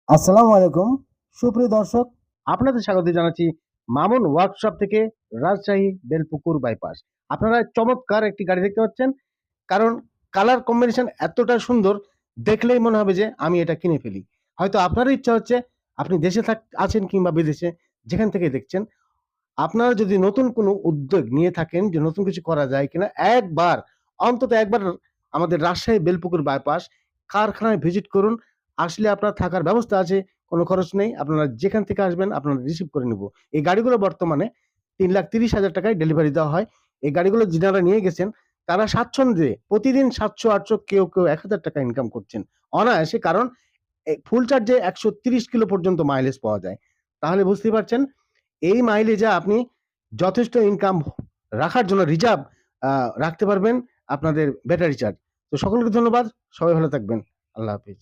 আসসালামু আলাইকুম সুপ্রিয় দর্শক, আপনাদের স্বাগত জানাচ্ছি মামুন ওয়ার্কশপ থেকে রাজশাহী বেলপুকুর বাইপাস। আপনারা চমৎকার একটি গাড়ি দেখতে পাচ্ছেন, কারণ কালার কম্বিনেশন এতটা সুন্দর, দেখলেই মনে হবে যে আমি এটা কিনে ফেলি। হয়তো আপনারও ইচ্ছা হচ্ছে, আপনি দেশে আছেন কিংবা বিদেশে, যেখান থেকে দেখছেন, আপনারা যদি নতুন কোনো উদ্যোগ নিয়ে থাকেন যে নতুন কিছু করা যায় কিনা, একবার অন্তত একবার আমাদের রাজশাহী বেলপুকুর বাইপাস কারখানায় ভিজিট করুন। আসলে আপনার থাকার ব্যবস্থা আছে, কোনো খরচ নেই। আপনারা যেখান থেকে আসবেন আপনারা রিসিভ করে নেব। এই গাড়িগুলো বর্তমানে ৩,৩০,০০০ টাকায় ডেলিভারি দেওয়া হয়। এই গাড়িগুলো যারা নিয়ে গেছেন তারা স্বাচ্ছন্দ্যে প্রতিদিন ৭০০-৮০০, কেউ ১,০০০ টাকা ইনকাম করছেন অনায়াসে। কারণ ফুল চার্জে ১৩০ কিলো পর্যন্ত মাইলেজ পাওয়া যায়। তাহলে বুঝতেই পারছেন, এই মাইলেজে আপনি যথেষ্ট ইনকাম রাখার জন্য রিজার্ভ রাখতে পারবেন আপনাদের ব্যাটারি চার্জ। তো সকলকে ধন্যবাদ। সবাই ভালো থাকবেন। আল্লাহ হাফেজ।